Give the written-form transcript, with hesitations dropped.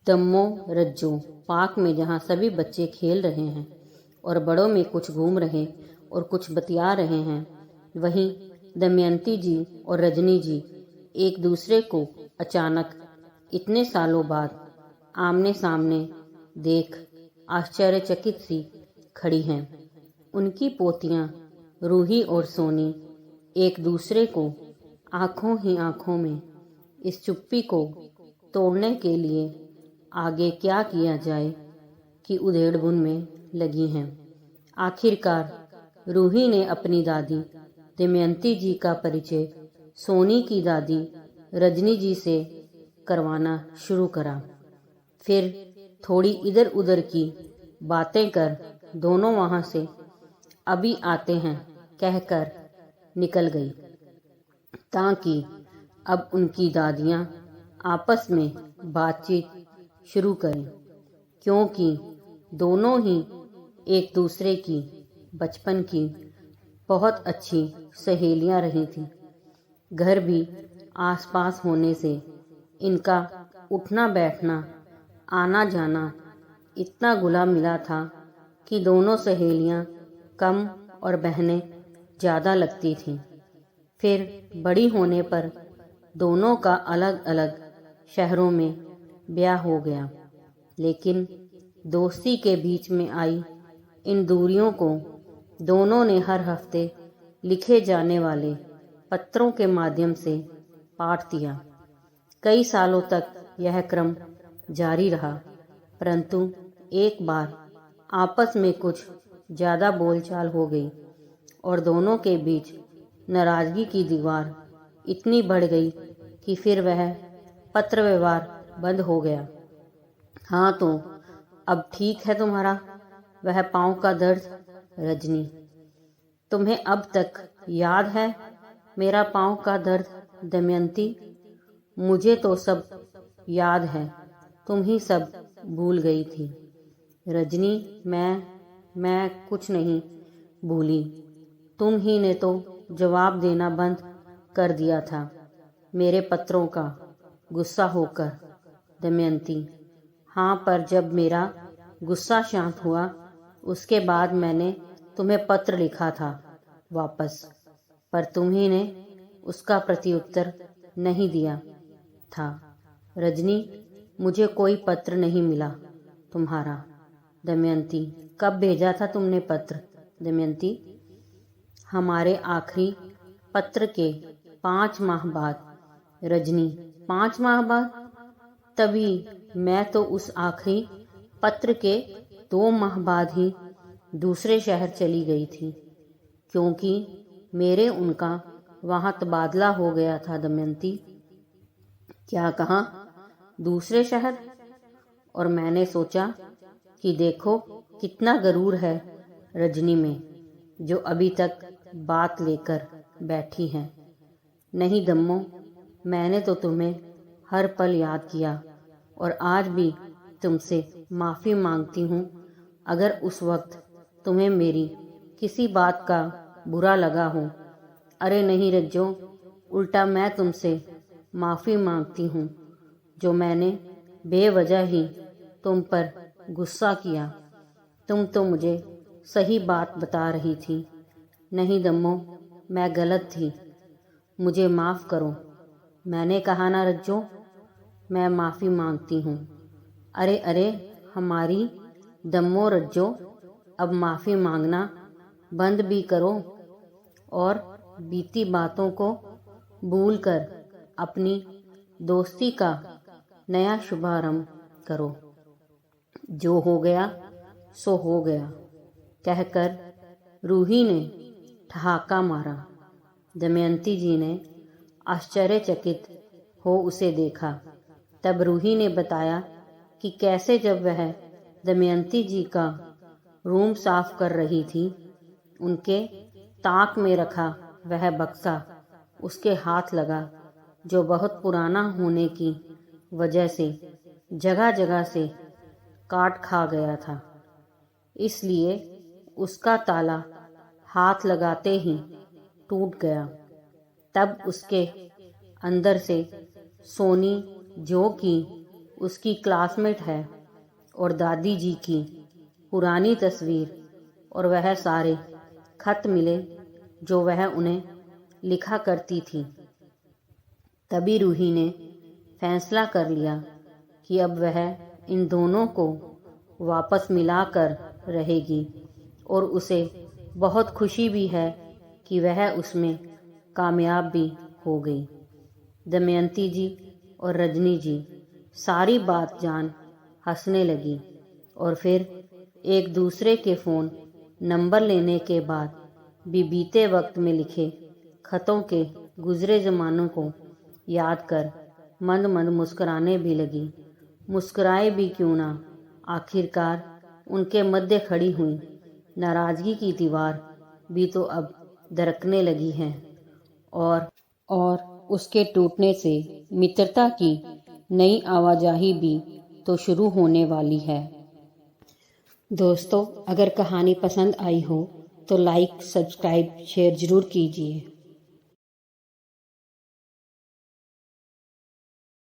दम्मो रज्जो park में जहाँ सभी बच्चे खेल रहे हैं और बड़ों में कुछ घूम रहे और कुछ बतिया रहे हैं, वहीं दमयंती जी और रजनी जी एक दूसरे को अचानक इतने सालों बाद आमने सामने देख आश्चर्यचकित सी खड़ी हैं। उनकी पोतियां रूही और सोनी एक दूसरे को आंखों ही आंखों में इस चुप्पी को तोड़ने के लिए आगे क्या किया जाए कि उधेड़बुन में लगी हैं। आखिरकार रूही ने अपनी दादी दमयंती जी का परिचय सोनी की दादी रजनी जी से करवाना शुरू करा। फिर थोड़ी इधर उधर की बातें कर दोनों वहां से अभी आते हैं कहकर निकल गई, ताकि अब उनकी दादियां आपस में बातचीत शुरू करें, क्योंकि दोनों ही एक दूसरे की बचपन की बहुत अच्छी सहेलियां रही थीं। घर भी आसपास होने से इनका उठना बैठना आना जाना इतना घुला मिला था कि दोनों सहेलियां कम और बहनें ज़्यादा लगती थीं। फिर बड़ी होने पर दोनों का अलग अलग शहरों में ब्याह हो गया, लेकिन दोस्ती के बीच में आई इन दूरियों को दोनों ने हर हफ्ते लिखे जाने वाले पत्रों के माध्यम से पाट दिया। कई सालों तक यह क्रम जारी रहा, परंतु एक बार आपस में कुछ ज़्यादा बोलचाल हो गई और दोनों के बीच नाराज़गी की दीवार इतनी बढ़ गई कि फिर वह पत्र व्यवहार बंद हो गया। हाँ, तो अब ठीक है तुम्हारा वह पाँव का दर्द रजनी? तुम्हें अब तक याद है मेरा पाँव का दर्द दमयंती? मुझे तो सब याद है, तुम ही सब भूल गई थी। रजनी, मैं कुछ नहीं भूली, तुम ही ने तो जवाब देना बंद कर दिया था मेरे पत्रों का, गुस्सा होकर। दमयंती, हाँ, पर जब मेरा गुस्सा शांत हुआ उसके बाद मैंने तुम्हें पत्र लिखा था वापस, पर तुम्ही ने उसका प्रत्युत्तर नहीं दिया था। रजनी, मुझे कोई पत्र नहीं मिला तुम्हारा। दमयंती, कब भेजा था तुमने पत्र? दमयंती, हमारे आखिरी पत्र के 5 माह बाद। रजनी, 5 माह बाद? तभी मैं तो उस आखिरी पत्र के 2 माह बाद ही दूसरे शहर चली गई थी, क्योंकि मेरे उनका वहाँ तबादला हो गया था। दमयंती, क्या कहा? दूसरे शहर? और मैंने सोचा कि देखो कितना गरूर है रजनी में, जो अभी तक बात लेकर बैठी है। नहीं दम्मो, मैंने तो तुम्हें हर पल याद किया और आज भी तुमसे माफ़ी मांगती हूँ अगर उस वक्त तुम्हें मेरी किसी बात का बुरा लगा हो। अरे नहीं रज्जो, उल्टा मैं तुमसे माफ़ी मांगती हूँ जो मैंने बेवजह ही तुम पर गुस्सा किया। तुम तो मुझे सही बात बता रही थी। नहीं दम्मो, मैं गलत थी, मुझे माफ़ करो। मैंने कहा ना रज्जो, मैं माफ़ी मांगती हूँ। अरे अरे हमारी दम्मो रज्जो, अब माफ़ी मांगना बंद भी करो और बीती बातों को भूलकर अपनी दोस्ती का नया शुभारंभ करो। जो हो गया सो हो गया, कहकर रूही ने ठहाका मारा। दमयंती जी ने आश्चर्यचकित हो उसे देखा। तब रूही ने बताया कि कैसे जब वह दमयंती जी का रूम साफ कर रही थी, उनके ताक में रखा वह बक्सा उसके हाथ लगा, जो बहुत पुराना होने की वजह से जगह जगह से काट खा गया था। इसलिए उसका ताला हाथ लगाते ही टूट गया। तब उसके अंदर से सोनी, जो कि उसकी क्लासमेट है और दादी जी की पुरानी तस्वीर और वह सारे खत मिले जो वह उन्हें लिखा करती थी। तभी रूही ने फैसला कर लिया कि अब वह इन दोनों को वापस मिलाकर रहेगी और उसे बहुत खुशी भी है कि वह उसमें कामयाब भी हो गई। दमयंती जी और रजनी जी सारी बात जान हंसने लगी और फिर एक दूसरे के फ़ोन नंबर लेने के बाद भी बीते वक्त में लिखे खतों के गुजरे ज़मानों को याद कर मंद मंद मुस्कुराने भी लगी। मुस्कुराए भी क्यों ना, आखिरकार उनके मध्य खड़ी हुई नाराज़गी की दीवार भी तो अब दरकने लगी है और उसके टूटने से मित्रता की नई आवाजाही भी तो शुरू होने वाली है। दोस्तों, अगर कहानी पसंद आई हो तो लाइक, सब्सक्राइब, शेयर ज़रूर कीजिए।